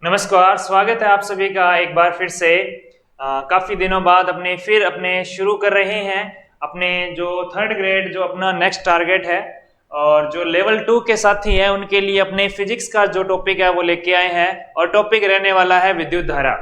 नमस्कार, स्वागत है आप सभी का एक बार फिर से। काफी दिनों बाद अपने शुरू कर रहे हैं अपने जो थर्ड ग्रेड जो अपना नेक्स्ट टारगेट है, और जो लेवल 2 के साथी हैं उनके लिए अपने फिजिक्स का जो टॉपिक है वो लेके आए हैं, और टॉपिक रहने वाला है विद्युत धारा।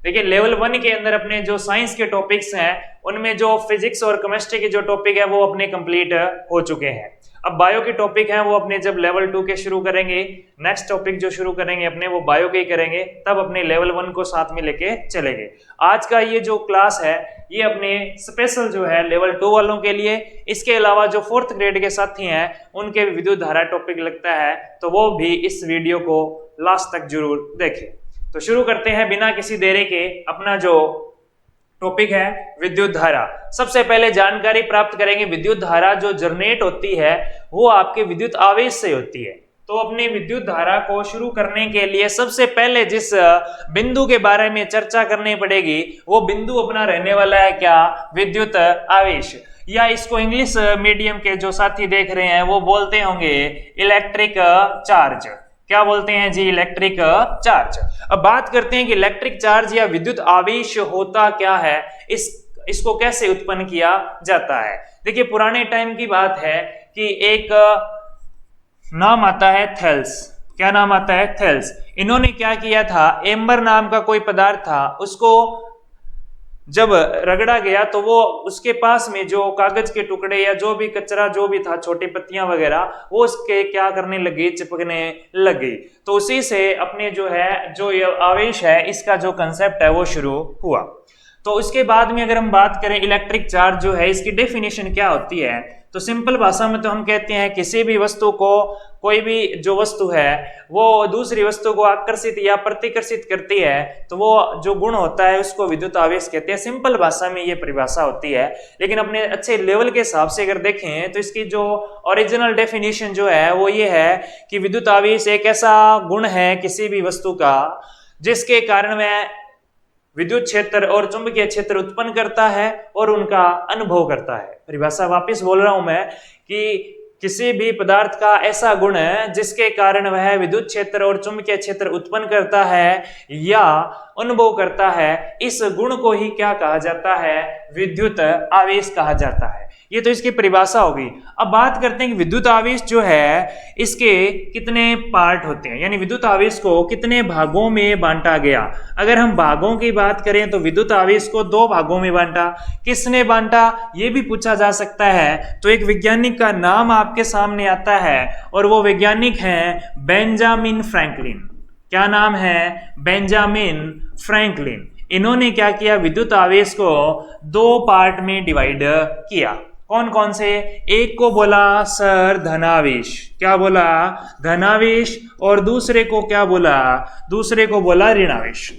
देखिए, लेवल 1 के अंदर अपने जो साइंस के टॉपिक्स हैं उनमें जो फिजिक्स और केमिस्ट्री के जो टॉपिक है वो अपने कंप्लीट हो चुके हैं। अब बायो के टॉपिक हैं वो अपने जब लेवल 2 के शुरू करेंगे, नेक्स्ट टॉपिक जो शुरू करेंगे अपने वो बायो के ही करेंगे, तब अपने लेवल 1 को साथ में लेके चलेंगे। आज का ये जो क्लास है ये अपने स्पेशल जो है लेवल 2 वालों के लिए, इसके अलावा जो 4th ग्रेड के साथी हैं उनके विद्युत धारा टॉपिक लगता है, तो वो भी इस वीडियो को लास्ट तक जरूर देखें। तो शुरू करते हैं बिना किसी देरी के अपना जो टॉपिक है विद्युत धारा। सबसे पहले जानकारी प्राप्त करेंगे विद्युत धारा जो जनरेट होती है वो आपके विद्युत आवेश से होती है। तो अपनी विद्युत धारा को शुरू करने के लिए सबसे पहले जिस बिंदु के बारे में चर्चा करनी पड़ेगी वो बिंदु अपना रहने वाला है क्या? विद्युत आवेश, या इसको इंग्लिश मीडियम के जो साथी देख रहे हैं वो बोलते होंगे इलेक्ट्रिक चार्ज। क्या बोलते हैं जी? Electric charge. अब बात करते हैं कि इलेक्ट्रिक चार्ज या विद्युत आवेश होता क्या है, इसको कैसे उत्पन्न किया जाता है। देखिए, पुराने टाइम की बात है कि एक नाम आता है थेल्स। क्या नाम आता है? थेल्स। इन्होंने क्या किया था, एम्बर नाम का कोई पदार्थ था, उसको जब रगड़ा गया तो वो उसके पास में जो कागज के टुकड़े या जो भी कचरा जो भी था, छोटी पत्तियां वगैरह, वो उसके क्या करने लगी, चिपकने लग गई। तो उसी से अपने जो है जो ये आवेश है इसका जो कंसेप्ट है वो शुरू हुआ। तो उसके बाद में अगर हम बात करें इलेक्ट्रिक चार्ज जो है इसकी डेफिनेशन क्या होती है, तो सिंपल भाषा में तो हम कहते हैं किसी भी वस्तु को, कोई भी जो वस्तु है वो दूसरी वस्तु को आकर्षित या प्रतिकर्षित करती है तो वो जो गुण होता है उसको विद्युत आवेश कहते हैं। सिंपल भाषा में ये परिभाषा होती है, लेकिन अपने अच्छे लेवल के हिसाब से अगर देखें तो इसकी जो ओरिजिनल डेफिनेशन जो है वो ये है कि विद्युत आवेश एक ऐसा गुण है किसी भी वस्तु का जिसके कारण वह विद्युत क्षेत्र और चुंबकीय क्षेत्र उत्पन्न करता है और उनका अनुभव करता है। परिभाषा वापस बोल रहा हूं मैं कि किसी भी पदार्थ का ऐसा गुण है जिसके कारण वह विद्युत क्षेत्र और चुंबकीय क्षेत्र उत्पन्न करता है या अनुभव करता है, इस गुण को ही क्या कहा जाता है? विद्युत आवेश कहा जाता है। ये तो इसकी परिभाषा होगी। अब बात करते हैं कि विद्युत आवेश जो है इसके कितने पार्ट होते हैं, यानी विद्युत आवेश को कितने भागों में बांटा गया। अगर हम भागों की बात करें तो विद्युत आवेश को 2 भागों में बांटा। किसने बांटा ये भी पूछा जा सकता है। तो एक वैज्ञानिक का नाम आपके सामने आता है और वो वैज्ञानिक हैं बेंजामिन फ्रैंकलिन। क्या नाम है? Benjamin Franklin. इन्होंने क्या किया, विद्युत आवेश को 2 पार्ट में डिवाइड किया। कौन कौन से? एक को बोला सर धनावेश। क्या बोला? धनावेश। और दूसरे को क्या बोला? दूसरे को बोला ऋणावेश।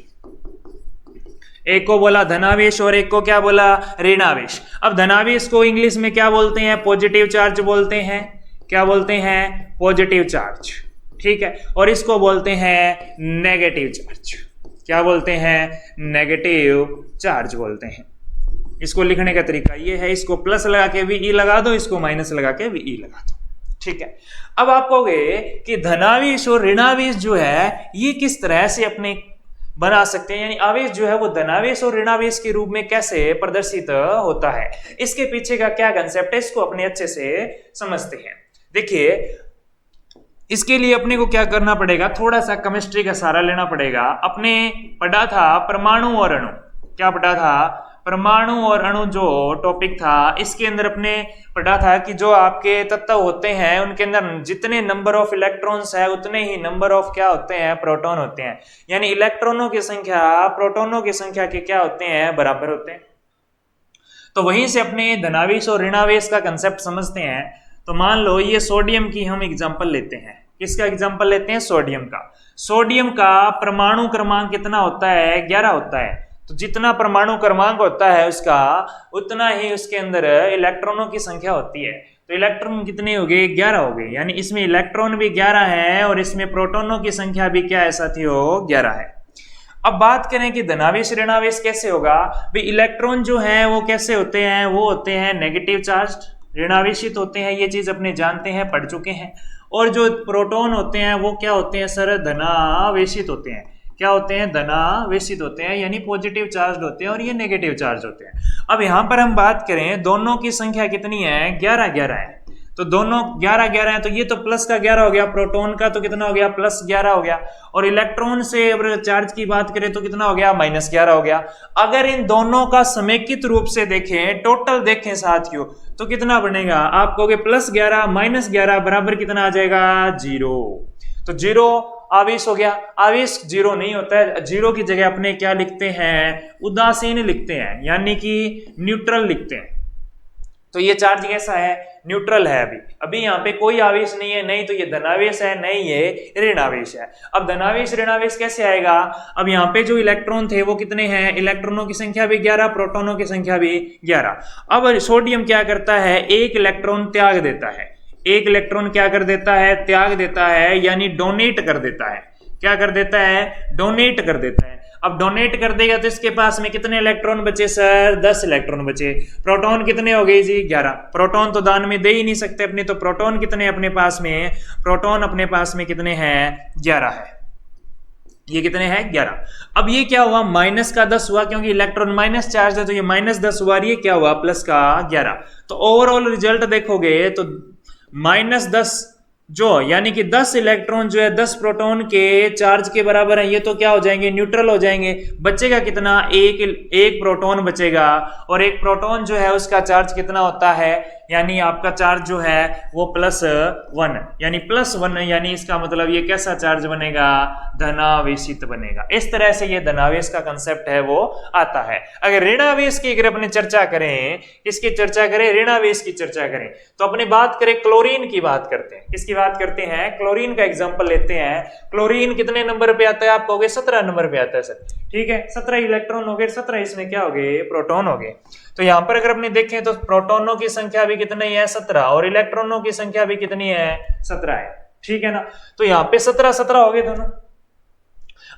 एक को बोला धनावेश और एक को क्या बोला? ऋणावेश। अब धनावेश को इंग्लिश में क्या बोलते हैं? पॉजिटिव चार्ज बोलते हैं। क्या बोलते हैं? Positive charge. ठीक है। और इसको बोलते हैं नेगेटिव चार्ज। क्या बोलते हैं? नेगेटिव चार्ज बोलते हैं। इसको लिखने का तरीका ये है, इसको प्लस लगा के वी लगा दो, इसको माइनस लगा के वी लगा दो। ठीक है। अब आप कहोगे कि धनावेश और ऋणावेश जो है ये किस तरह से अपने बना सकते हैं, यानी आवेश जो है वो धनावेश और ऋणावेश के रूप में कैसे प्रदर्शित होता है, इसके पीछे का क्या कंसेप्ट है, इसको अपने अच्छे से समझते हैं। देखिए, इसके लिए अपने को क्या करना पड़ेगा, थोड़ा सा केमिस्ट्री का सहारा लेना पड़ेगा। अपने पढ़ा था परमाणु और अणु। क्या पढ़ा था? परमाणु और अणु जो टॉपिक था इसके अंदर अपने पढ़ा था कि जो आपके तत्व होते हैं उनके अंदर जितने नंबर ऑफ इलेक्ट्रॉन्स है उतने ही नंबर ऑफ क्या होते हैं? प्रोटॉन होते हैं। यानी इलेक्ट्रॉनों की संख्या प्रोटॉनों की संख्या के क्या होते हैं? बराबर होते हैं। तो वहीं से अपने धनावेश और ऋणावेश का कंसेप्ट समझते हैं। तो मान लो ये सोडियम की हम एग्जांपल लेते हैं। किसका एग्जांपल लेते हैं? सोडियम का। सोडियम का परमाणु क्रमांक कितना होता है? 11 होता है। तो जितना परमाणु क्रमांक होता है उसका उतना ही उसके अंदर इलेक्ट्रॉनों की संख्या होती है। तो इलेक्ट्रॉन कितने हो गए? 11 हो गए। यानी इसमें इलेक्ट्रॉन भी 11 है और इसमें प्रोटॉनों की संख्या भी क्या है साथियों? 11 है। अब बात करें कि धनावेश ऋणावेश कैसे होगा। भाई इलेक्ट्रॉन जो है वो कैसे होते हैं? वो होते हैं नेगेटिव चार्ज, ऋणावेशित होते हैं। ये चीज अपने जानते हैं, पढ़ चुके हैं। और जो प्रोटॉन होते हैं वो क्या होते हैं सर? धनावेशित होते हैं। क्या होते हैं, धनावेशित होते हैं, यानी पॉजिटिव चार्ज होते हैं, और ये नेगेटिव चार्ज होते हैं। अब यहाँ पर हम बात करें दोनों की संख्या कितनी है, 11-11 है, तो दोनों 11-11 है, तो ये तो प्लस का 11 हो गया, प्रोटॉन का तो कितना हो गया, +11 हो गया, और इलेक्ट्रॉन से अगर चार्ज की बात करें तो कितना हो गया, -11 हो गया। अगर इन दोनों का समेकित रूप से देखें, टोटल देखें साथियों, तो कितना बनेगा, आप कहोगे +11 -11 बराबर कितना आ जाएगा, 0। तो 0 आवेश हो गया। आवेश 0 नहीं होता है, 0 की जगह अपने क्या लिखते हैं, उदासीन लिखते हैं, यानी कि न्यूट्रल लिखते हैं। तो ये चार्ज कैसा है, न्यूट्रल है। अभी यहाँ पे कोई आवेश नहीं है, नहीं तो ये धनावेश है, नहीं ये ऋणावेश है। अब धनावेश ऋणावेश कैसे आएगा, अब यहाँ पे जो इलेक्ट्रॉन थे वो कितने हैं, इलेक्ट्रॉनों की संख्या भी 11, प्रोटॉनों की संख्या भी 11। अब सोडियम क्या करता है, एक इलेक्ट्रॉन त्याग देता है, एक इलेक्ट्रॉन क्या कर देता है, त्याग देता है, यानी डोनेट कर देता है। क्या कर देता है, डोनेट कर देता है। अब डोनेट कर देगा तो इसके पास में कितने इलेक्ट्रॉन बचे सर, 10 इलेक्ट्रॉन बचे। प्रोटॉन कितने हो गए जी, 11। प्रोटॉन तो दान में दे ही नहीं सकते अपने, तो प्रोटॉन कितने अपने पास में, प्रोटॉन अपने पास में कितने हैं, 11 है। ये कितने हैं, 11। अब ये क्या हुआ, माइनस का 10 हुआ, क्योंकि इलेक्ट्रॉन माइनस चार्ज है, तो ये -10 हुआ, ये क्या हुआ, प्लस का 11। तो ओवरऑल रिजल्ट देखोगे तो -10 जो, यानी कि 10 इलेक्ट्रॉन जो है 10 प्रोटॉन के चार्ज के बराबर है, ये तो क्या हो जाएंगे, न्यूट्रल हो जाएंगे। बचेगा कितना, एक प्रोटॉन बचेगा, और एक प्रोटॉन जो है उसका चार्ज कितना होता है, यानी आपका चार्ज जो है वो +1, यानी +1, यानी इसका मतलब ये कैसा चार्ज बनेगा, धनावेशित बनेगा। इस तरह से ये धनावेश का कंसेप्ट है वो आता है। अगर ऋणावेश की अगर अपने चर्चा करें, किसकी चर्चा करें, ऋणावेश की चर्चा करें, तो अपने बात करें क्लोरीन की बात करते हैं। किसकी बात करते हैं, क्लोरीन का एग्जाम्पल लेते हैं। क्लोरीन कितने नंबर पे आता है, आप कहोगे 17 नंबर पे आता है सर, ठीक है, 17 इलेक्ट्रॉन हो गए, 17 इसमें क्या हो गए, प्रोटॉन हो गए। तो यहां पर अगर अपने देखें तो प्रोटॉनों की संख्या भी कितनी है, 17, और इलेक्ट्रॉनों की संख्या भी कितनी है, 17 है, ठीक है ना। तो यहाँ पे 17-17 हो गए दोनों।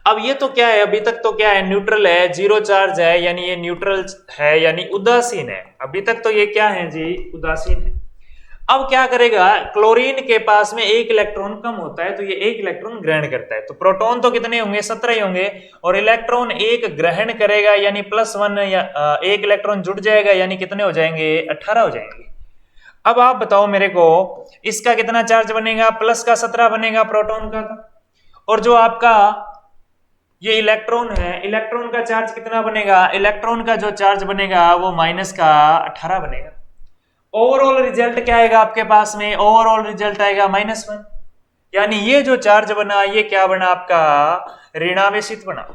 अब ये तो क्या है, अभी तक तो क्या है, न्यूट्रल है, 0 चार्ज है, यानी ये न्यूट्रल है, यानी उदासीन है। अभी तक तो ये क्या है जी, उदासीन है। अब क्या करेगा, क्लोरीन के पास में एक इलेक्ट्रॉन कम होता है, तो ये एक इलेक्ट्रॉन ग्रहण करता है। तो प्रोटॉन तो कितने होंगे, 17 ही होंगे, और इलेक्ट्रॉन एक ग्रहण करेगा, यानी +1, या एक इलेक्ट्रॉन जुड़ जाएगा, यानी कितने हो जाएंगे, 18 हो जाएंगे। अब आप बताओ मेरे को, इसका कितना चार्ज बनेगा, प्लस का 17 बनेगा प्रोटॉन का, और जो आपका ये इलेक्ट्रॉन है, इलेक्ट्रॉन का चार्ज कितना बनेगा, इलेक्ट्रॉन का जो चार्ज बनेगा वो माइनस का 18 बनेगा। ओवरऑल रिजल्ट क्या आएगा आपके पास में, ओवरऑल रिजल्ट आएगा -1, यानी ये जो चार्ज बना ये क्या बना आपका, ऋणावेशित बना।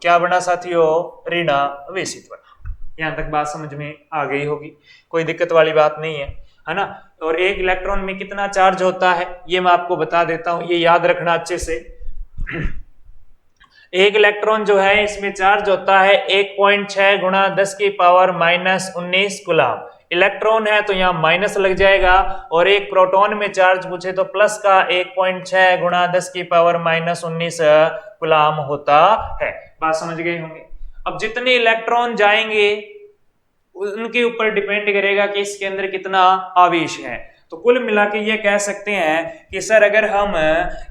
क्या बना साथियों, ऋणावेशित बना। यहां तक बात समझ में आ गई होगी, कोई दिक्कत वाली बात नहीं है ना। और एक इलेक्ट्रॉन में कितना चार्ज होता है ये मैं आपको बता देता हूं, ये याद रखना अच्छे से। एक इलेक्ट्रॉन जो है इसमें चार्ज होता है 1.6 गुणा 10 की पावर -19 कूलम। इलेक्ट्रॉन है तो यहाँ माइनस लग जाएगा, और एक प्रोटॉन में चार्ज पूछे तो प्लस का 1.6 गुणा 10 की पावर -19 कूलम होता है। बात समझ गए होंगे। अब जितने इलेक्ट्रॉन जाएंगे उनके ऊपर डिपेंड करेगा कि इसके अंदर कितना आवेश है। तो कुल मिला के ये कह सकते हैं कि सर अगर हम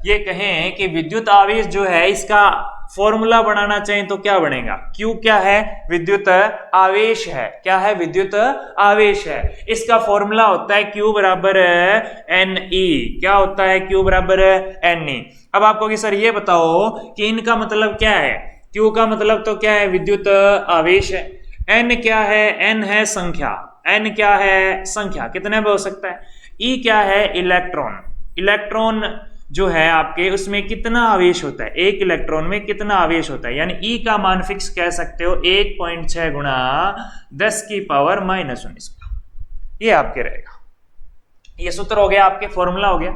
ये कहें कि विद्युत आवेश जो है इसका फॉर्मूला बनाना चाहें तो क्या बनेगा, Q क्या है, विद्युत आवेश है। क्या है, विद्युत आवेश है। इसका फॉर्मूला होता है Q बराबर Ne। क्या होता है, Q बराबर Ne। अब आपको कि सर ये बताओ कि इनका मतलब क्या है, Q का मतलब तो क्या है, विद्युत आवेश है। N क्या है, N है संख्या, N क्या है संख्या, कितने में हो सकता है। E क्या है, इलेक्ट्रॉन, इलेक्ट्रॉन जो है आपके उसमें कितना आवेश होता है, एक इलेक्ट्रॉन में कितना आवेश होता है, यानी E का मान फिक्स कह सकते हो 1.6 गुणा 10 की पावर -19। ये आपके रहेगा, ये सूत्र हो गया, आपके फॉर्मूला हो गया।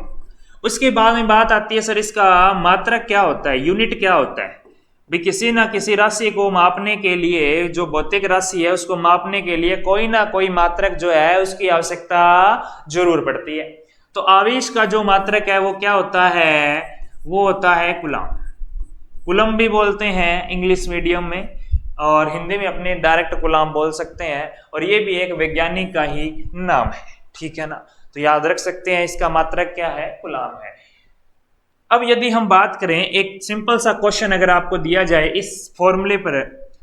उसके बाद में बात आती है सर इसका मात्रक क्या होता है, यूनिट क्या होता है। भी किसी ना किसी राशि को मापने के लिए, जो भौतिक राशि है उसको मापने के लिए कोई ना कोई मात्रक जो है उसकी आवश्यकता जरूर पड़ती है। तो आवेश का जो मात्रक है वो क्या होता है, वो होता है कूलम। कूलम भी बोलते हैं इंग्लिश मीडियम में, और हिंदी में अपने डायरेक्ट कूलम बोल सकते हैं, और ये भी एक वैज्ञानिक का ही नाम है, ठीक है ना। तो याद रख सकते हैं इसका मात्रक क्या है, कूलम है। अब यदि हम बात करें, एक सिंपल सा क्वेश्चन अगर आपको दिया जाए इस फॉर्मूले पर,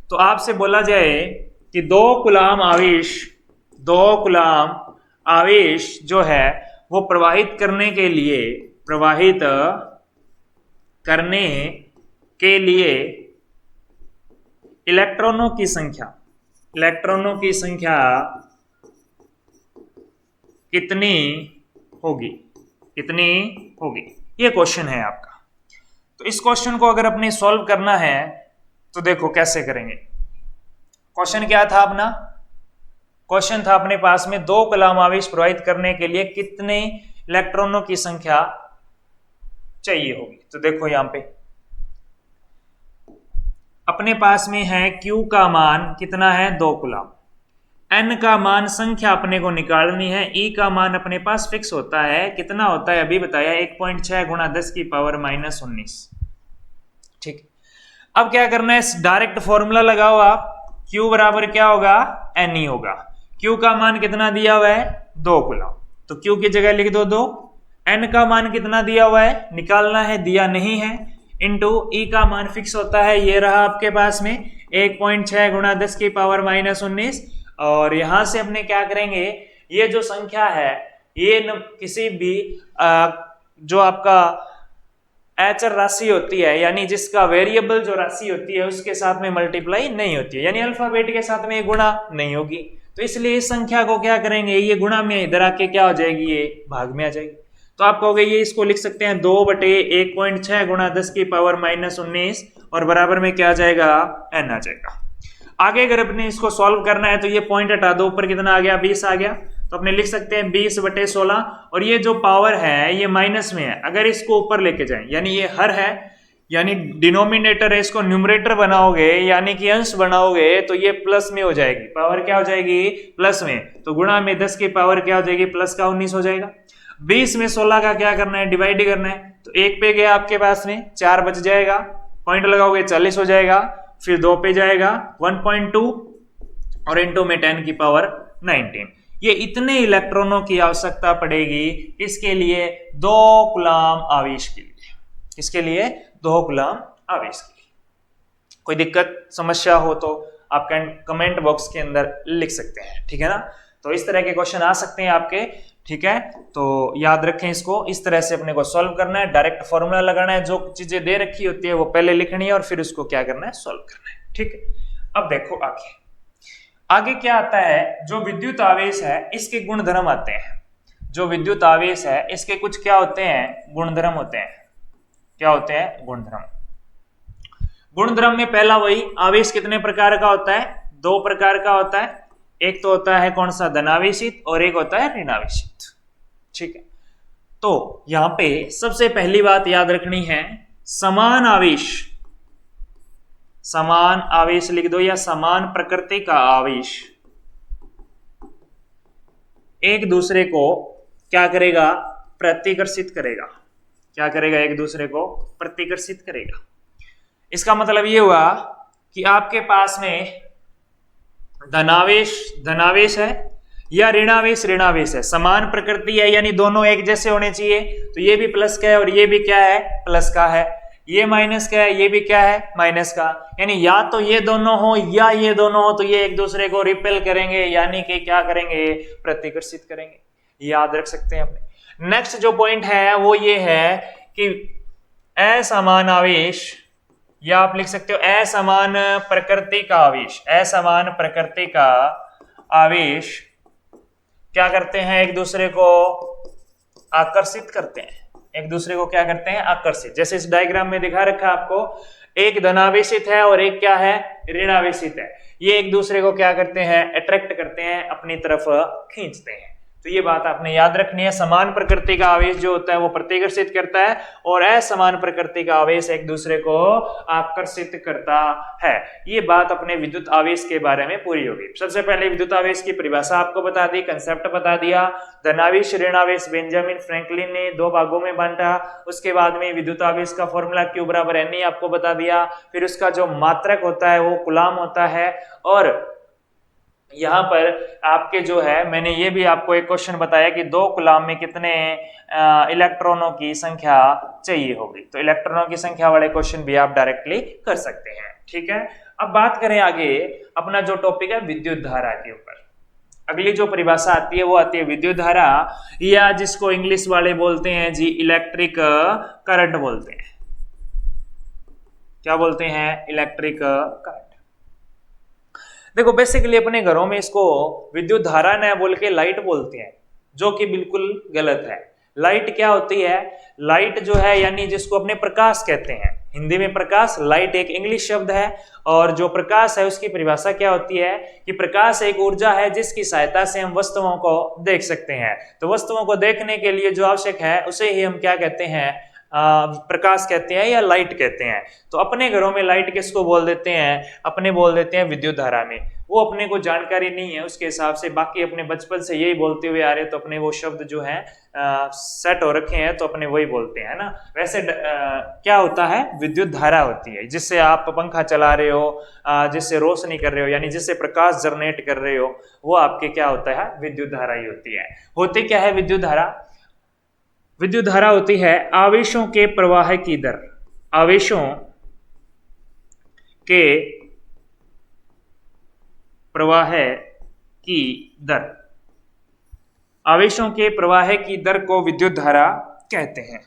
तो आपसे बोला जाए कि 2 कूलाम आवेश जो है वो प्रवाहित करने के लिए इलेक्ट्रॉनों की संख्या कितनी होगी, ये क्वेश्चन है आपका। तो इस क्वेश्चन को अगर अपने सॉल्व करना है तो देखो कैसे करेंगे। क्वेश्चन क्या था अपना? क्वेश्चन था अपने पास में 2 कूलाम आवेश प्रवाहित करने के लिए कितने इलेक्ट्रॉनों की संख्या चाहिए होगी। तो देखो यहां पे अपने पास में है Q का मान कितना है, 2 कूलाम। N का मान संख्या अपने को निकालनी है। E का मान अपने पास फिक्स होता है, कितना होता है अभी बताया, 1.6 गुणा 10 की पावर -19। ठीक, अब क्या करना है, डायरेक्ट फॉर्मूला लगाओ आप। Q बराबर क्या होगा, Ne होगा। Q का मान कितना दिया हुआ है, 2 कूलाम, तो Q की जगह लिख दो 2। N का मान कितना दिया हुआ है, निकालना है, दिया नहीं है, इंटू E का मान फिक्स होता है, ये रहा आपके पास में 1.6 गुणा 10 की पावर -19। और यहां से अपने क्या करेंगे, ये जो संख्या है ये किसी भी जो आपका एचर राशि होती है, यानी जिसका वेरिएबल जो राशि होती है उसके साथ में मल्टीप्लाई नहीं होती है, यानी अल्फाबेट के साथ में गुणा नहीं होगी। तो इसलिए इस संख्या को क्या करेंगे, ये गुणा में इधर आके क्या हो जाएगी, ये भाग में आ जाएगी। तो आप कहोगे ये इसको लिख सकते हैं 2/1.6 गुणा 10 की पावर -19 और बराबर में क्या आ जाएगा, n आ जाएगा। आगे अगर अपने इसको सॉल्व करना है तो ये पॉइंट हटा दो, ऊपर कितना आ गया, 20 आ गया, तो अपने लिख सकते हैं 20/16। और ये जो पावर है ये माइनस में है, अगर इसको ऊपर लेके जाएं, यानी ये हर है, यानी डिनोमिनेटर है, इसको न्यूमरेटर बनाओगे यानी कि अंश बनाओगे तो ये प्लस में हो जाएगी, पावर क्या हो जाएगी, प्लस में। तो गुणा में 10 की पावर क्या हो जाएगी, प्लस का 19 हो जाएगा। 20 में 16 का क्या करना है, डिवाइड करना है, तो 1 पे गया आपके पास में, 4 बच जाएगा, पॉइंट लगाओगे 40 हो जाएगा, फिर 2 पे जाएगा 1.2 और इंटू में 10 की पावर 19। ये इतने इलेक्ट्रॉनों की आवश्यकता पड़ेगी इसके लिए 2 कूलाम आवेश के लिए, इसके लिए 2 कूलाम आवेश के लिए। कोई दिक्कत समस्या हो तो आप कमेंट बॉक्स के अंदर लिख सकते हैं, ठीक है ना। तो इस तरह के क्वेश्चन आ सकते हैं आपके, ठीक है। तो याद रखें, इसको इस तरह से अपने को सॉल्व करना है, डायरेक्ट फॉर्मूला लगाना है, जो चीजें दे रखी होती है वो पहले लिखनी है और फिर उसको क्या करना है, सॉल्व करना है, ठीक है। अब देखो आगे क्या आता है, जो विद्युत आवेश है इसके गुणधर्म आते हैं। जो विद्युत आवेश है इसके कुछ क्या होते हैं, गुणधर्म होते हैं। क्या होते हैं, गुणधर्म। गुणधर्म में पहला वही, आवेश कितने प्रकार का होता है, 2 प्रकार का होता है। एक तो होता है कौन सा, धनावेशित, और एक होता है ऋणावेशित, ठीक है। तो यहां पे सबसे पहली बात याद रखनी है, समान आवेश लिख दो, या समान प्रकृति का आवेश एक दूसरे को क्या करेगा, प्रतिकर्षित करेगा। क्या करेगा, एक दूसरे को प्रतिकर्षित करेगा। इसका मतलब ये हुआ कि आपके पास में धनावेश है या ऋणावेश है, समान प्रकृति है, यानी दोनों एक जैसे होने चाहिए। तो ये भी प्लस का है और ये भी क्या है, प्लस का है। ये माइनस का है, ये भी क्या है, माइनस का। यानी या तो ये दोनों हो या ये दोनों हो, तो ये एक दूसरे को रिपेल करेंगे, यानी कि क्या करेंगे, प्रतिकर्षित करेंगे। याद रख सकते हैं अपने। नेक्स्ट जो पॉइंट है वो ये है कि असमान आवेश, या आप लिख सकते हो असमान प्रकृति का आवेश। असमान प्रकृति का आवेश क्या करते हैं, एक दूसरे को आकर्षित करते हैं। एक दूसरे को क्या करते हैं, आकर्षित। जैसे इस डायग्राम में दिखा रखा आपको, एक धनावेशित है और एक क्या है, ऋणावेशित है। ये एक दूसरे को क्या करते हैं, अट्रैक्ट करते हैं, अपनी तरफ खींचते हैं। तो ये बात आपने याद रखनी है। समान प्रकृति का आवेश जो होता है वो प्रतिकर्षित करता है, और असमान प्रकृति का आवेश एक दूसरे को आकर्षित करता है। ये बात अपने विद्युत आवेश के बारे में पूरी होगी। सबसे पहले विद्युत आवेश की परिभाषा आपको बता दी, कंसेप्ट बता दिया। धनावेश ऋणावेश बेंजामिन फ्रैंकलिन ने 2 भागों में बांटा। उसके बाद में विद्युत आवेश का फॉर्मूला Q बराबर Ne आपको बता दिया। फिर उसका जो मात्रक होता है वो कूलाम होता है, और यहाँ पर आपके जो है, मैंने ये भी आपको एक क्वेश्चन बताया कि 2 कूलाम में कितने इलेक्ट्रॉनों की संख्या चाहिए होगी, तो इलेक्ट्रॉनों की संख्या वाले क्वेश्चन भी आप डायरेक्टली कर सकते हैं। ठीक है, अब बात करें आगे अपना जो टॉपिक है विद्युत धारा के ऊपर। अगली जो परिभाषा आती है वो आती है विद्युत धारा, या जिसको इंग्लिश वाले बोलते हैं जी इलेक्ट्रिक करंट बोलते हैं। क्या बोलते हैं? Electric current. देखो बेसिकली अपने घरों में इसको विद्युत धारा न बोल के लाइट बोलते हैं, जो कि बिल्कुल गलत है। लाइट क्या होती है? लाइट जो है यानी जिसको अपने प्रकाश कहते हैं, हिंदी में प्रकाश, लाइट एक इंग्लिश शब्द है। और जो प्रकाश है उसकी परिभाषा क्या होती है कि प्रकाश एक ऊर्जा है जिसकी सहायता से हम वस्तुओं को देख सकते हैं। तो वस्तुओं को देखने के लिए जो आवश्यक है उसे ही हम क्या कहते हैं? प्रकाश कहते हैं या लाइट कहते हैं। तो अपने घरों में लाइट किसको बोल देते हैं? अपने बोल देते हैं विद्युत धारा में। वो अपने को जानकारी नहीं है उसके हिसाब से, बाकी अपने बचपन से यही बोलते हुए आ रहे, तो अपने वो शब्द जो है सेट हो रखे हैं तो अपने वही बोलते हैं ना। वैसे क्या होता है? विद्युत धारा होती है जिससे आप पंखा चला रहे हो, जिससे रोशनी कर रहे हो, यानी जिससे प्रकाश जनरेट कर रहे हो, वो आपके क्या होता है? विद्युत धारा ही होती है। होती क्या है विद्युत धारा? विद्युत धारा होती है आवेशों के प्रवाह की दर। आवेशों के प्रवाह की दर, आवेशों के प्रवाह की दर को विद्युत धारा कहते हैं।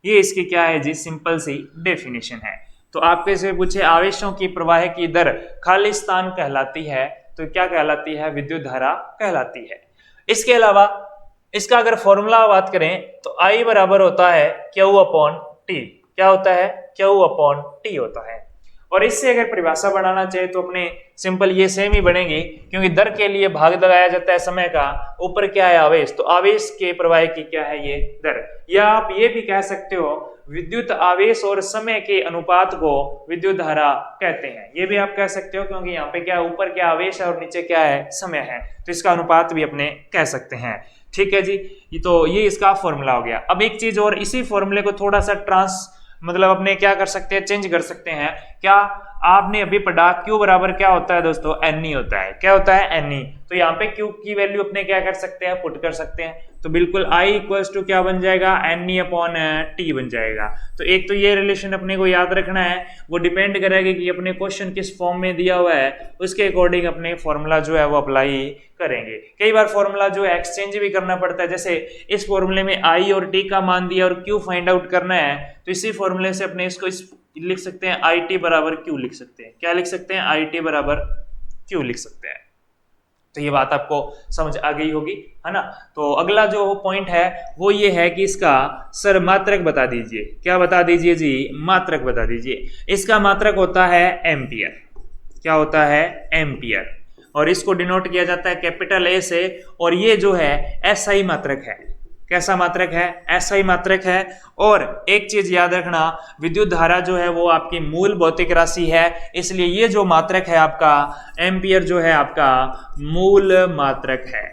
ये इसकी क्या है जी? सिंपल सी डेफिनेशन है। तो आपके से पूछे आवेशों की प्रवाह की दर खाली स्थान कहलाती है, तो क्या कहलाती है? विद्युत धारा कहलाती है। इसके अलावा इसका अगर फॉर्मूला बात करें तो I बराबर होता है Q/T। क्या होता है? Q/T होता है। और इससे अगर परिभाषा बनाना चाहे तो अपने सिंपल ये सेम ही बनेगी, क्योंकि दर के लिए भाग लगाया जाता है समय का, ऊपर क्या है? आवेश, तो आवेश के प्रवाह की क्या है? ये दर। या आप ये भी कह सकते हो विद्युत आवेश और समय के अनुपात को विद्युत धारा कहते हैं। ये भी आप कह सकते हो, क्योंकि यहाँ पे क्या ऊपर क्या आवेश है और नीचे क्या है? समय है, तो इसका अनुपात भी अपने कह सकते हैं। ठीक है जी, तो ये इसका फॉर्मूला हो गया। अब एक चीज और, इसी फॉर्मूले को थोड़ा सा मतलब अपने क्या कर सकते हैं? चेंज कर सकते हैं। क्या आपने अभी पढ़ा Q बराबर क्या होता है दोस्तों? Ne होता है। क्या होता है? Ne। तो यहाँ पे Q की वैल्यू अपने क्या कर सकते हैं? पुट कर सकते हैं। तो बिल्कुल I इक्वल्स टू क्या बन जाएगा? Ne/T बन जाएगा। तो एक तो ये रिलेशन अपने को याद रखना है, वो डिपेंड करेगा कि अपने क्वेश्चन किस फॉर्म में दिया हुआ है, उसके अकॉर्डिंग अपने फॉर्मूला जो है वो अप्लाई करेंगे। कई बार फॉर्मूला जो है एक्सचेंज भी करना पड़ता है, जैसे इस फॉर्मूले में I और T का मान दिया और Q फाइंड आउट करना है, तो इसी फॉर्मूले से अपने इसको लिख सकते हैं IT बराबर Q लिख सकते हैं। क्या लिख सकते हैं? IT बराबर Q लिख सकते हैं। तो ये बात आपको समझ आ गई होगी, है ना। तो अगला जो पॉइंट है वो ये है कि इसका सर मात्रक बता दीजिए। क्या बता दीजिए जी? मात्रक बता दीजिए। इसका मात्रक होता है एम्पियर। क्या होता है? एम्पियर। और इसको डिनोट किया जाता है कैपिटल A से, और ये जो है SI मात्रक है। कैसा मात्रक है? SI मात्रक है। और एक चीज याद रखना, विद्युत धारा जो है वो आपकी मूल भौतिक राशि है, इसलिए ये जो मात्रक है आपका एम्पियर जो है आपका मूल मात्रक है।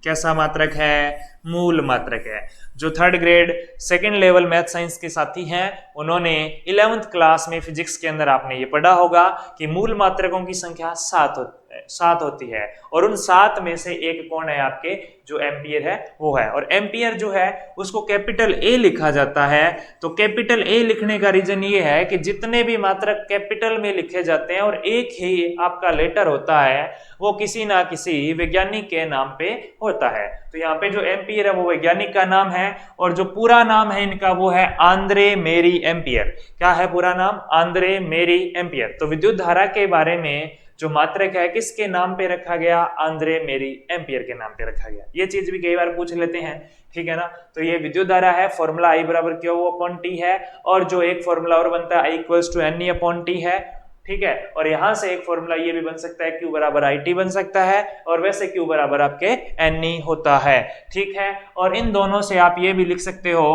कैसा मात्रक है? मूल मात्रक है। जो 3rd grade 2nd level math science के साथी हैं उन्होंने 11th क्लास में फिजिक्स के अंदर आपने ये पढ़ा होगा कि मूल मात्रकों की संख्या 7 होती है, और उन 7 में से एक कौन है? आपके जो एम्पियर है वो है। और एम्पियर जो है उसको कैपिटल A लिखा जाता है। तो कैपिटल A लिखने का रीजन ये है कि जितने भी मात्रक कैपिटल में लिखे जाते हैं और एक ही आपका लेटर होता है, वो किसी ना किसी वैज्ञानिक के नाम पे होता है। तो यहाँ पे जो एम्पियर है वो वैज्ञानिक का नाम है, और जो पूरा नाम है इनका वो है आंद्रे मेरी एम्पियर। क्या है पूरा नाम? आंद्रे मेरी एम्पियर। तो विद्युत धारा के बारे में जो मात्रक है किसके नाम पे रखा गया? आंद्रे मेरी एम्पियर के नाम पे रखा गया। ये चीज भी कई बार पूछ लेते हैं, ठीक है ना। तो ये विद्युत धारा है, फॉर्मूला I बराबर Q/T है, और जो एक फॉर्मूला और बनता है I इक्वल्स टू Ne/T है, ठीक है। और यहां से एक फॉर्मूला ये भी बन सकता है Q बराबर IT बन सकता है, और वैसे Q बराबर आपके Ne होता है, ठीक है। और इन दोनों से आप ये भी लिख सकते हो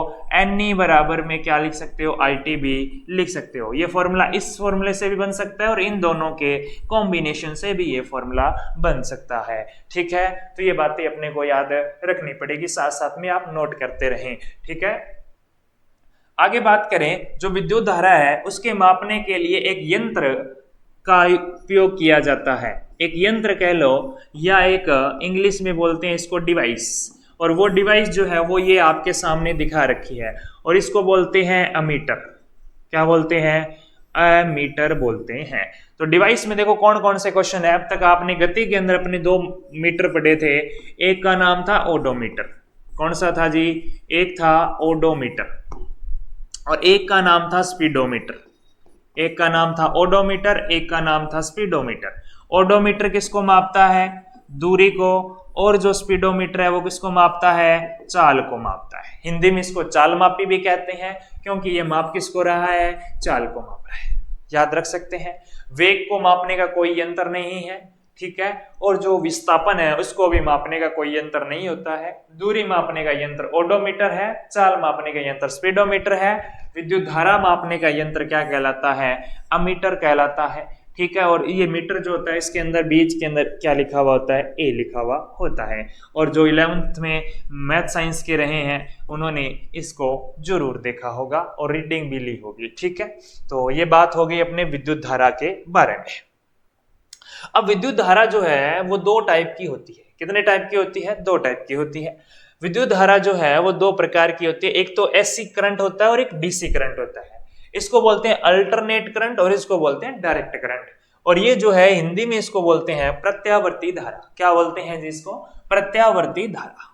Ne बराबर में क्या लिख सकते हो? IT भी लिख सकते हो। ये फॉर्मूला इस फॉर्मूले से भी बन सकता है और इन दोनों के कॉम्बिनेशन से भी ये फॉर्मूला बन सकता है, ठीक है। तो ये बातें अपने को याद रखनी पड़ेगी, साथ साथ में आप नोट करते रहें, ठीक है। आगे बात करें, जो विद्युत धारा है उसके मापने के लिए एक यंत्र का उपयोग किया जाता है। एक यंत्र कह लो या एक इंग्लिश में बोलते हैं इसको डिवाइस, और वो डिवाइस जो है वो ये आपके सामने दिखा रखी है और इसको बोलते हैं अमीटर। क्या बोलते हैं? अमीटर बोलते हैं। तो डिवाइस में देखो कौन कौन से क्वेश्चन है। अब तक आपने गति के अंदर अपने 2 मीटर पढ़े थे। एक का नाम था ओडोमीटर। कौन सा था जी? एक था ओडोमीटर और एक का नाम था स्पीडोमीटर। एक का नाम था ओडोमीटर, एक का नाम था स्पीडोमीटर। ओडोमीटर किसको मापता है? दूरी को। और जो स्पीडोमीटर है वो किसको मापता है? चाल को मापता है। हिंदी में इसको चाल मापी भी कहते हैं क्योंकि ये माप किसको रहा है? चाल को माप रहा है। याद रख सकते हैं। वेग को मापने का कोई यंत्र नहीं है, ठीक है। और जो विस्थापन है उसको भी मापने का कोई यंत्र नहीं होता है। दूरी मापने का यंत्र ओडोमीटर है, चाल मापने का यंत्र स्पीडोमीटर है, विद्युत धारा मापने का यंत्र क्या कहलाता है? अमीटर कहलाता है, ठीक है। और ये मीटर जो होता है इसके अंदर बीच के अंदर क्या लिखा हुआ होता है? ए लिखा हुआ होता है। और जो 11th में मैथ साइंस के रहे हैं उन्होंने इसको जरूर देखा होगा और रीडिंग भी ली होगी, ठीक है। तो ये बात हो गई अपने विद्युत धारा के बारे में। अब विद्युत धारा जो है वो 2 टाइप की होती है। कितने टाइप की होती है? 2 टाइप की होती है। विद्युत धारा जो है वो 2 प्रकार की होती है। एक तो एसी करंट होता है और एक डीसी करंट होता है। इसको बोलते हैं अल्टरनेट करंट और इसको बोलते हैं डायरेक्ट करंट। और ये जो है हिंदी में इसको बोलते हैं प्रत्यावर्ती धारा। क्या बोलते हैं जी इसको? प्रत्यावर्ती धारा।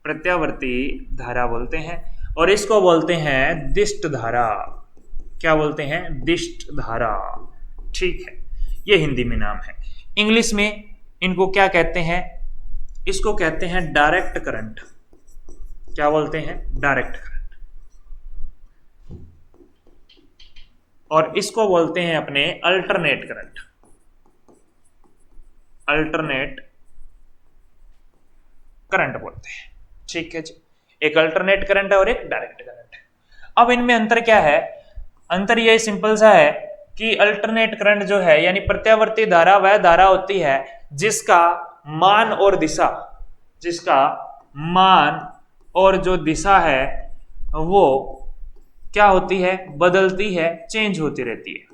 प्रत्यावर्ती धारा बोलते हैं। और इसको बोलते हैं दिष्ट धारा। क्या बोलते हैं? दिष्ट धारा, ठीक है। ये हिंदी में नाम है। इंग्लिश में इनको क्या कहते हैं? इसको कहते हैं डायरेक्ट करंट। क्या बोलते हैं? Direct current. और इसको बोलते हैं अपने अल्टरनेट करंट। अल्टरनेट करंट बोलते हैं, ठीक है जी। एक अल्टरनेट करंट है और एक डायरेक्ट करंट है। अब इनमें अंतर क्या है? अंतर ये सिंपल सा है कि अल्टरनेट करंट जो है यानी प्रत्यावर्ती धारा वह धारा होती है जिसका मान और दिशा, और जो दिशा है वो क्या होती है? बदलती है, चेंज होती रहती है।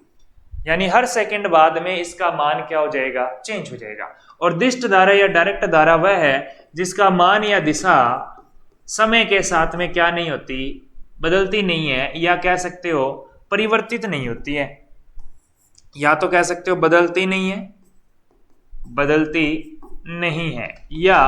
यानी हर सेकंड बाद में इसका मान क्या हो जाएगा? चेंज हो जाएगा। और दिष्ट धारा या डायरेक्ट धारा वह है जिसका मान या दिशा समय के साथ में क्या नहीं होती? बदलती नहीं है, या कह सकते हो परिवर्तित नहीं होती है। या तो कह सकते हो बदलती नहीं है या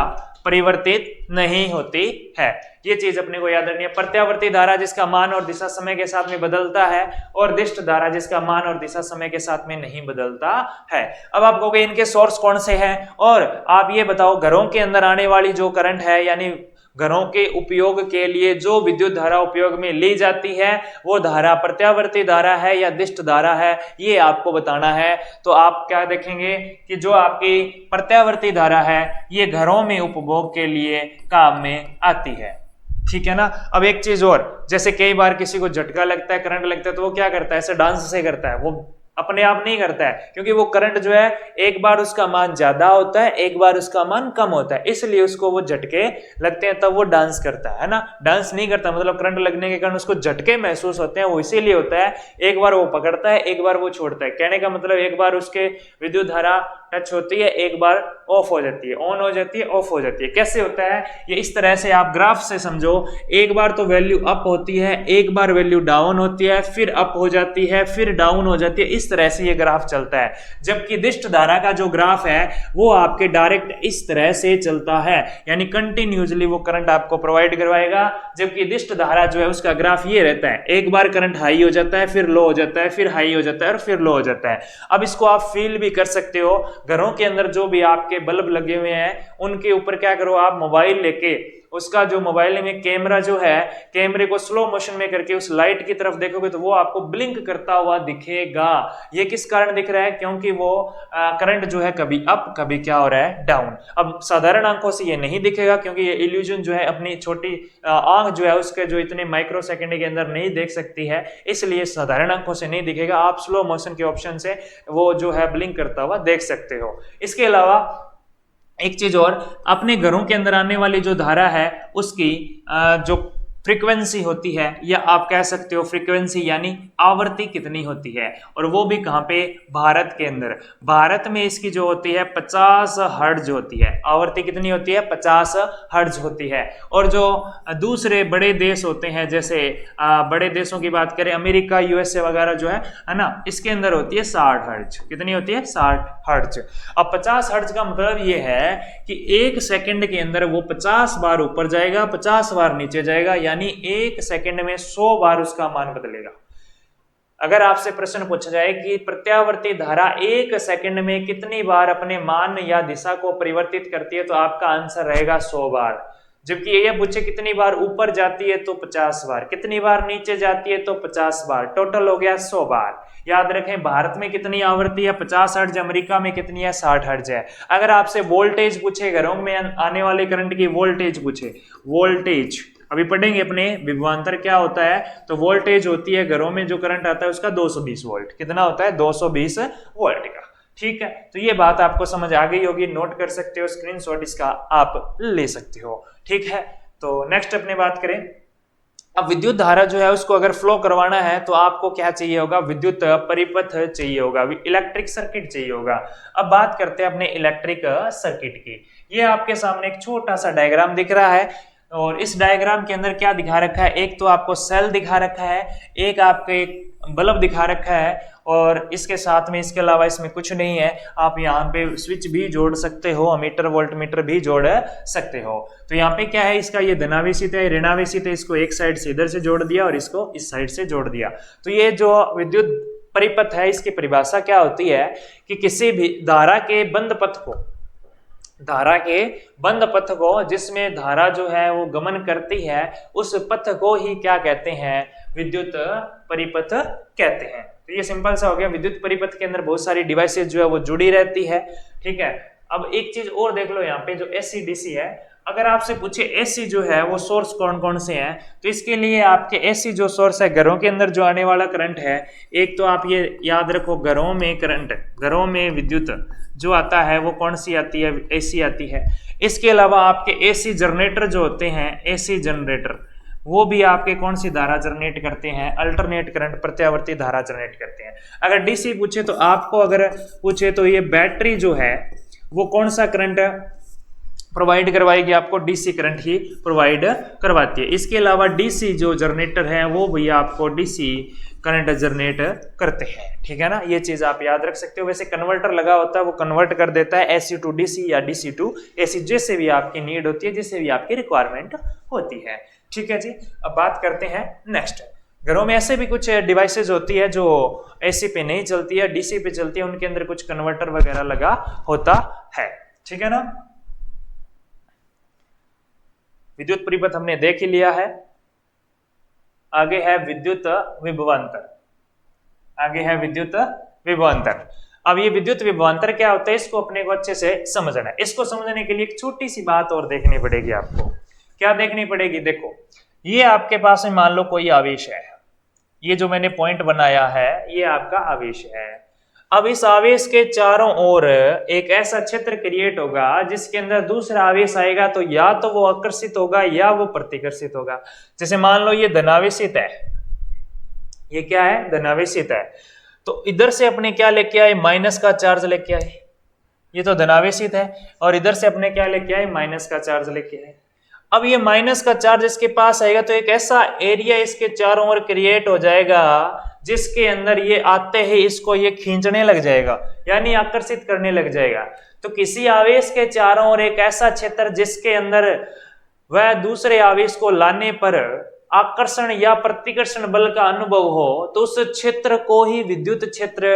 परिवर्तित नहीं होती है। ये चीज अपने को याद रखनी है। प्रत्यावर्ती धारा जिसका मान और दिशा समय के साथ में बदलता है और दिष्ट धारा जिसका मान और दिशा समय के साथ में नहीं बदलता है। अब आप कहोगे इनके सोर्स कौन से हैं? और आप ये बताओ घरों के अंदर आने वाली जो करंट है यानी घरों के उपयोग के लिए जो विद्युत धारा उपयोग में ली जाती है वो धारा प्रत्यावर्ती धारा है या दिष्ट धारा है, ये आपको बताना है। तो आप क्या देखेंगे कि जो आपकी प्रत्यावर्ती धारा है ये घरों में उपभोग के लिए काम में आती है, ठीक है ना। अब एक चीज और, जैसे कई बार किसी को झटका लगता है, करंट लगता है, तो वो क्या करता है? ऐसे डांस से करता है, वो अपने आप नहीं करता है, क्योंकि वो करंट जो है एक बार उसका मान ज्यादा होता है, एक बार उसका मान कम होता है, इसलिए उसको वो झटके लगते हैं तब वो डांस करता है ना। डांस नहीं करता मतलब करंट लगने के कारण उसको झटके महसूस होते हैं, वो इसीलिए होता है। एक बार वो पकड़ता है, एक बार वो छोड़ता है। कहने का मतलब एक बार उसके विद्युत धारा टच होती है, एक बार ऑफ हो जाती है, ऑन हो जाती है, ऑफ हो जाती है। कैसे होता है ये? इस तरह से आप ग्राफ से समझो। एक बार तो वैल्यू अप होती है, एक बार वैल्यू डाउन होती है, फिर अप हो जाती है, फिर डाउन हो जाती है। इस तरह से ये ग्राफ चलता है। जबकि दिष्ट धारा का जो ग्राफ है वो आपके डायरेक्ट इस तरह से चलता है, यानी कंटिन्यूअसली वो करंट आपको प्रोवाइड करवाएगा। जबकि दिष्ट धारा जो है उसका ग्राफ ये रहता है, एक बार करंट हाई हो जाता है, फिर लो हो जाता है, फिर हाई हो जाता है और फिर लो हो जाता है। अब इसको आप फील भी कर सकते हो। घरों के अंदर जो भी आपके बल्ब लगे हुए हैं उनके ऊपर क्या करो आप, मोबाइल लेके उसका जो मोबाइल में कैमरा जो है, कैमरे को स्लो मोशन में करके उस लाइट की तरफ देखोगे तो वो आपको ब्लिंक करता हुआ दिखेगा। ये किस कारण दिख रहा है? क्योंकि वो करंट जो है कभी अप कभी क्या हो रहा है? डाउन। अब साधारण आंखों से ये नहीं दिखेगा क्योंकि ये इल्यूजन जो है अपनी छोटी आंख जो है उसके जो इतने माइक्रो सेकंड के अंदर नहीं देख सकती है, इसलिए साधारण आंखों से नहीं दिखेगा। आप स्लो मोशन के ऑप्शन से वो जो है ब्लिंक करता हुआ देख सकते हो। इसके अलावा एक चीज और, अपने घरों के अंदर आने वाली जो धारा है उसकी जो फ्रीक्वेंसी होती है, या आप कह सकते हो फ्रीक्वेंसी यानी आवर्ती कितनी होती है, और वो भी कहाँ पे, भारत के अंदर। भारत में इसकी जो होती है 50 हर्ट्ज होती है, आवर्ती कितनी होती है, 50 हर्ट्ज होती है। और जो दूसरे बड़े देश होते हैं, जैसे बड़े देशों की बात करें, अमेरिका, यूएसए वगैरह जो है ना, इसके अंदर होती है 60 हर्ट्ज। कितनी होती है, 60 हर्ट्ज। अब 50 हर्ट्ज का मतलब ये है कि 1 सेकंड के अंदर वो 50 बार ऊपर जाएगा, 50 बार नीचे जाएगा, यानी 1 सेकंड में 100 बार उसका मान बदलेगा। अगर आपसे प्रश्न पूछा जाए कि प्रत्यावर्ती धारा 1 सेकंड में कितनी बार अपने मान या दिशा को परिवर्तित करती है, तो आपका आंसर रहेगा 100 बार। जबकि ये पूछे कितनी बार ऊपर जाती है, तो 50 बार, कितनी बार नीचे जाती है, तो 50 बार, टोटल हो गया 100 बार। याद रखें, भारत में कितनी आवृत्ति है, 50 हर्ट्ज, अमेरिका में कितनी है, 60 हर्ट्ज है। अगर आपसे वोल्टेज पूछे, घरों में आने वाले करंट की वोल्टेज पूछे, वोल्टेज अभी पढ़ेंगे अपने, विभवांतर क्या होता है, तो वोल्टेज होती है घरों में जो करंट आता है उसका 220 वोल्ट। कितना होता है, 220 वोल्ट का। ठीक है, तो ये बात आपको समझ आ गई होगी, नोट कर सकते हो, स्क्रीनशॉट इसका आप ले सकते हो। ठीक है, तो नेक्स्ट अपने बात करें। अब विद्युत धारा जो है उसको अगर फ्लो करवाना है तो आपको क्या चाहिए होगा, विद्युत परिपथ चाहिए होगा, इलेक्ट्रिक सर्किट चाहिए होगा। अब बात करते हैं अपने इलेक्ट्रिक सर्किट की। ये आपके सामने एक छोटा सा डायग्राम दिख रहा है, और इस डायग्राम के अंदर क्या दिखा रखा है, एक तो आपको सेल दिखा रखा है, एक आपको एक बल्ब दिखा रखा है, और इसके साथ में इसके अलावा इसमें कुछ नहीं है। आप यहाँ पे स्विच भी जोड़ सकते हो, अमीटर वोल्टमीटर भी जोड़ सकते हो। तो यहाँ पे क्या है, इसका ये धनावेशित है, ऋणावेशित है, इसको एक साइड से इधर से जोड़ दिया और इसको इस साइड से जोड़ दिया। तो ये जो विद्युत परिपथ है, इसकी परिभाषा क्या होती है कि किसी भी धारा के बंद पथ को, धारा के बंद पथ को, जिसमें धारा जो है वो गमन करती है, उस पथ को ही क्या कहते हैं, विद्युत परिपथ कहते हैं। तो ये सिंपल सा हो गया। विद्युत परिपथ के अंदर बहुत सारी डिवाइसेस जो है वो जुड़ी रहती है। ठीक है, अब एक चीज और देख लो, यहाँ पे जो एसी डीसी है, अगर आपसे पूछे एसी जो है वो सोर्स कौन कौन से हैं, तो इसके लिए आपके एसी जो सोर्स है, घरों के अंदर जो आने वाला करंट है, एक तो आप ये याद रखो, घरों में करंट, घरों में विद्युत जो आता है वो कौन सी आती है, एसी आती है। इसके अलावा आपके एसी जनरेटर जो होते हैं, एसी जनरेटर, वो भी आपके कौन सी धारा जनरेट करते हैं, अल्टरनेट करंट, प्रत्यावर्ती धारा जनरेट करते हैं। अगर डीसी पूछे तो आपको, अगर पूछे तो ये बैटरी जो है वो कौन सा करंट प्रोवाइड करवाएगी, आपको डीसी करंट ही प्रोवाइड करवाती है। इसके अलावा डीसी जो जनरेटर है वो भी आपको डीसी करंट जनरेट करते हैं। ठीक है ना, ये चीज आप याद रख सकते हो। वैसे कन्वर्टर लगा होता है, वो कन्वर्ट कर देता है एसी टू डीसी या डीसी टू एसी, जैसे भी आपकी नीड होती है, जैसे भी आपकी रिक्वायरमेंट होती है। ठीक है जी, अब बात करते हैं नेक्स्ट। घरों में ऐसे भी कुछ डिवाइसेज होती है जो एसी पे नहीं चलती है, डीसी पे चलती है, उनके अंदर कुछ कन्वर्टर वगैरह लगा होता है। ठीक है ना, विद्युत परिपथ हमने देख ही लिया है। आगे है विद्युत विभवांतर, आगे है विद्युत विभवांतर। अब ये विद्युत विभवांतर क्या होता है, इसको अपने को अच्छे से समझना है। इसको समझने के लिए एक छोटी सी बात और देखनी पड़ेगी आपको। क्या देखनी पड़ेगी, देखो, ये आपके पास में मान लो कोई आवेश है, ये जो मैंने पॉइंट बनाया है ये आपका आवेश है। अब इस आवेश के चारों ओर एक ऐसा क्षेत्र क्रिएट होगा जिसके अंदर दूसरा आवेश आएगा, तो या तो वो आकर्षित होगा या वो प्रतिकर्षित होगा। जैसे मान लो ये धनावेशित है, ये क्या है, धनावेशित है, तो इधर से अपने क्या लेके आए, माइनस का चार्ज लेके आए। ये तो धनावेशित है, और इधर से अपने क्या लेके आए, माइनस का चार्ज लेके आए। अब ये माइनस का चार्ज इसके पास आएगा तो एक ऐसा एरिया इसके चारों ओर क्रिएट हो जाएगा जिसके अंदर ये आते ही इसको ये खींचने लग जाएगा, यानी आकर्षित करने लग जाएगा। तो किसी आवेश के चारों ओर एक ऐसा क्षेत्र जिसके अंदर वह दूसरे आवेश को लाने पर आकर्षण या प्रतिकर्षण बल का अनुभव हो, तो उस क्षेत्र को ही विद्युत क्षेत्र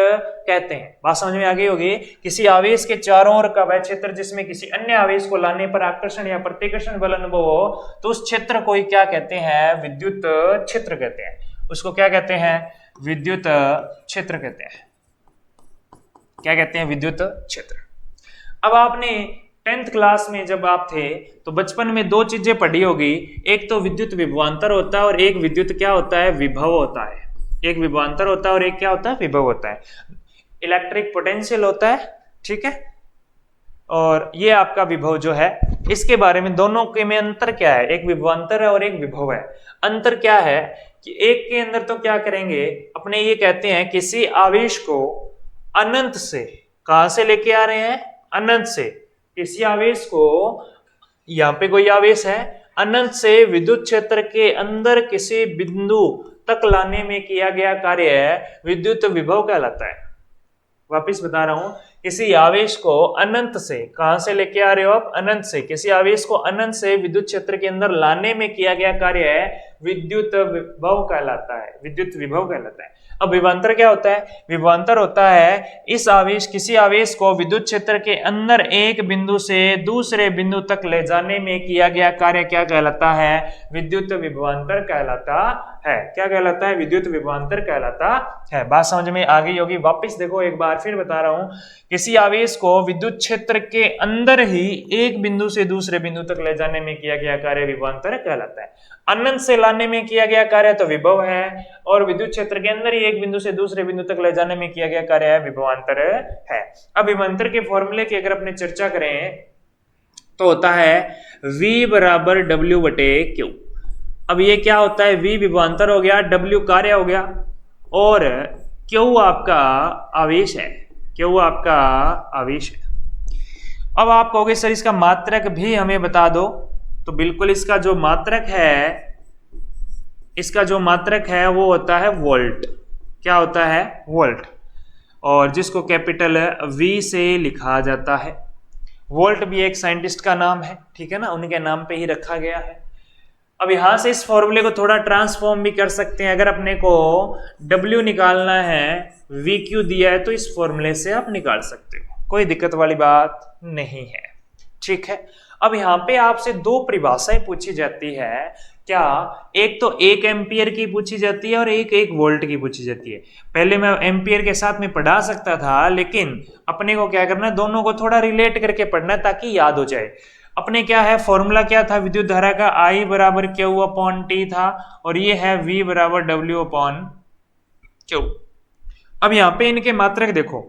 कहते हैं। बात समझ में आ गई होगी। किसी आवेश के चारों ओर का वह क्षेत्र जिसमें किसी अन्य आवेश को लाने पर आकर्षण या प्रतिकर्षण बल अनुभव हो, तो उस क्षेत्र को ही क्या कहते हैं, विद्युत क्षेत्र कहते हैं। उसको क्या कहते हैं, विद्युत क्षेत्र कहते हैं। क्या कहते हैं, विद्युत क्षेत्र। अब आपने 10th क्लास में जब आप थे तो बचपन में दो चीजें पढ़ी होगी, एक तो विद्युत विभवांतर होता है और एक विद्युत क्या होता है, विभव होता है। एक विभवांतर होता है और एक क्या होता है, विभव होता है। इलेक्ट्रिक पोटेंशियल होता है, ठीक है, और ये आपका विभव जो है, इसके बारे में दोनों के में अंतर क्या है, एक विभवांतर है और एक विभव है। अंतर क्या है कि एक के अंदर तो क्या करेंगे, अपने ये कहते हैं किसी आवेश को अनंत से, कहां से लेके आ रहे हैं, अनंत से, किसी आवेश को, यहां पे कोई आवेश है, अनंत से विद्युत क्षेत्र के अंदर किसी बिंदु तक लाने में किया गया कार्य विद्युत विभव कहलाता है। वापिस बता रहा हूं, किसी आवेश को अनंत से, कहां से लेके आ रहे हो आप, अनंत से, किसी आवेश को अनंत से विद्युत क्षेत्र के अंदर लाने में किया गया कार्य विद्युत विभव कहलाता है, विद्युत विभव कहलाता है। अब विभवांतर क्या होता है, विभवांतर होता है इस आवेश, किसी आवेश को विद्युत क्षेत्र के अंदर एक बिंदु से दूसरे बिंदु तक ले जाने में किया गया कार्य क्या कहलाता है, विद्युत विभवांतर कहलाता है। क्या कहलाता है, विद्युत विभवांतर कहलाता है। बात समझ में आ गई होगी। वापिस देखो, एक बार फिर बता रहा हूं, किसी आवेश को विद्युत क्षेत्र के अंदर ही एक बिंदु से दूसरे बिंदु तक ले जाने में किया गया कार्य विभवांतर कहलाता है। अनंत से लाने में किया गया कार्य तो विभव है, और विद्युत क्षेत्र के अंदर ही एक बिंदु से दूसरे बिंदु तक ले जाने में किया गया कार्य है विभवांतर है। अब विभवांतर के फॉर्मूले की अगर अपने चर्चा करें तो होता है V बराबर W बटे Q। अब ये क्या होता है, V विभवांतर हो गया, W कार्य हो गया, और Q आपका आवेश है, Q आपका आवेश है। अब आप कहोगे सर इसका मात्रक भी हमें बता दो, तो बिल्कुल इसका जो मात्रक है, इसका जो मात्रक है वो होता है वोल्ट। क्या होता है, वोल्ट, और जिसको कैपिटल V से लिखा जाता है। वोल्ट भी एक साइंटिस्ट का नाम है, ठीक है ना, उनके नाम पे ही रखा गया है। अब यहां से इस फॉर्मूले को थोड़ा ट्रांसफॉर्म भी कर सकते हैं। अगर अपने को W निकालना है, VQ दिया है, तो इस फॉर्मूले से आप निकाल सकते हो, कोई दिक्कत वाली बात नहीं है, ठीक है। अब यहाँ पे आपसे दो परिभाषाएं पूछी जाती है, क्या, एक तो 1 एम्पियर की पूछी जाती है और एक 1 वोल्ट की पूछी जाती है। पहले मैं एम्पियर के साथ में पढ़ा सकता था, लेकिन अपने को क्या करना है, दोनों को थोड़ा रिलेट करके पढ़ना है ताकि याद हो जाए। अपने क्या है, फॉर्मूला क्या था विद्युत धारा का, I बराबर Q अपॉन T था, और ये है V बराबर W अपॉन Q। अब यहाँ पे इनके मात्रक देखो,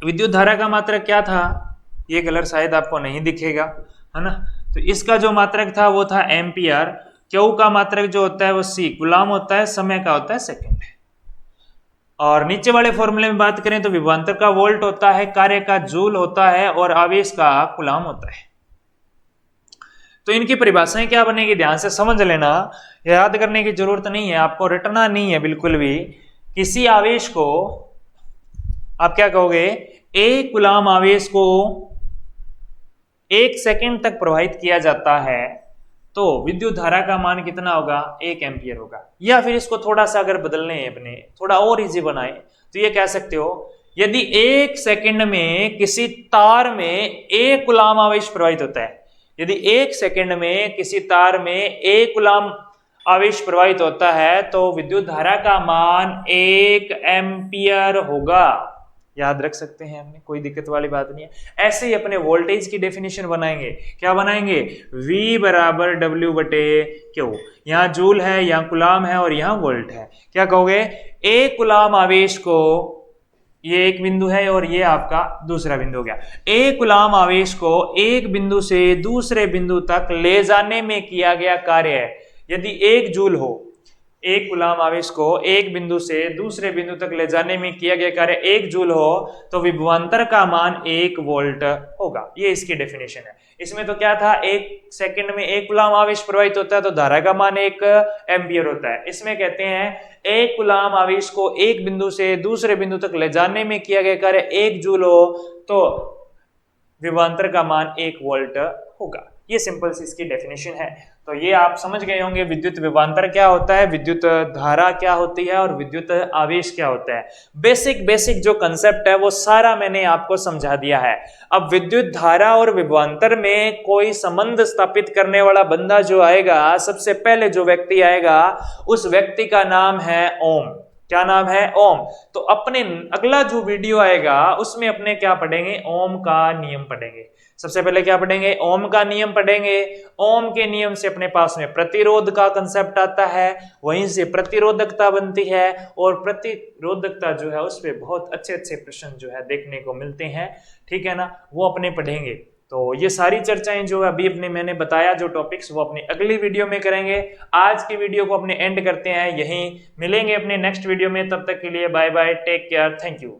विद्युत धारा का मात्रक क्या था, ये कलर शायद आपको नहीं दिखेगा, है ना, तो इसका जो मात्रक था वो था एम्पियर। Q का मात्रक जो होता है वो C गुलाम होता है, समय का होता है सेकंड। और नीचे वाले फॉर्मूले में बात करें तो विभवांतर का वोल्ट होता है, कार्य का जूल होता है, और आवेश का कूलाम होता है। तो इनकी परिभाषाएं क्या बनेगी, ध्यान से समझ लेना, याद करने की जरूरत नहीं है, आपको रटना नहीं है बिल्कुल भी। किसी आवेश को आप क्या कहोगे, एक कूलाम आवेश को 1 सेकंड तक प्रवाहित किया जाता है, तो विद्युत धारा का मान कितना होगा, 1 एम्पियर होगा। या फिर इसको थोड़ा सा अगर बदलने हैं, अपने थोड़ा और इजी बनाए, तो ये कह सकते हो, यदि 1 सेकंड में किसी तार में 1 कूलाम आवेश प्रवाहित होता है, यदि 1 सेकंड में किसी तार में 1 कूलाम आवेश प्रवाहित होता है, तो विद्युत धारा का मान 1 एम्पियर होगा। याद रख सकते हैं हमने, कोई दिक्कत वाली बात नहीं है। ऐसे ही अपने वोल्टेज की डेफिनेशन बनाएंगे, क्या बनाएंगे, V बराबर W बटे Q। यहाँ जूल है, यहाँ कूलाम है, और यहाँ वोल्ट है। क्या कहोगे, एक कूलाम आवेश को, ये एक बिंदु है और ये आपका दूसरा बिंदु हो गया, एक कूलाम आवेश को एक बिंदु से दूसरे बिंदु तक ले जाने में किया गया कार्य है, यदि 1 जूल हो, एक कूलाम आवेश को एक बिंदु से दूसरे बिंदु तक ले जाने में किया गया कार्य 1 जूल हो, तो विभवांतर का मान 1 वोल्ट होगा। ये इसकी डेफिनेशन है। इसमें तो क्या था, 1 सेकंड में 1 कूलाम आवेश प्रवाहित होता है, तो धारा का मान 1 एम्पियर होता है। इसमें कहते हैं 1 कूलाम आवेश को एक बिंदु से दूसरे बिंदु तक ले जाने में किया गया कार्य 1 जूल हो, तो विभवांतर का मान 1 वोल्ट होगा। ये सिंपल सी इसकी डेफिनेशन है। तो ये आप समझ गए होंगे विद्युत विभवांतर क्या होता है, विद्युत धारा क्या होती है, और विद्युत आवेश क्या होता है। बेसिक जो कंसेप्ट है वो सारा मैंने आपको समझा दिया है। अब विद्युत धारा और विभवांतर में कोई संबंध स्थापित करने वाला बंदा जो आएगा, सबसे पहले जो व्यक्ति आएगा, उस व्यक्ति का नाम है ओम। क्या नाम है, ओम। तो अपने अगला जो वीडियो आएगा उसमें अपने क्या पढ़ेंगे, ओम का नियम पढ़ेंगे। सबसे पहले क्या पढ़ेंगे, ओम का नियम पढ़ेंगे। ओम के नियम से अपने पास में प्रतिरोध का कंसेप्ट आता है, वहीं से प्रतिरोधकता बनती है, और प्रतिरोधकता जो है उस पर बहुत अच्छे अच्छे प्रश्न जो है देखने को मिलते हैं, ठीक है ना, वो अपने पढ़ेंगे। तो ये सारी चर्चाएं जो अभी अपने मैंने बताया जो टॉपिक्स, वो अपनी अगली वीडियो में करेंगे। आज की वीडियो को अपने एंड करते हैं, यहीं मिलेंगे अपने नेक्स्ट वीडियो में। तब तक के लिए bye bye, take care, thank you.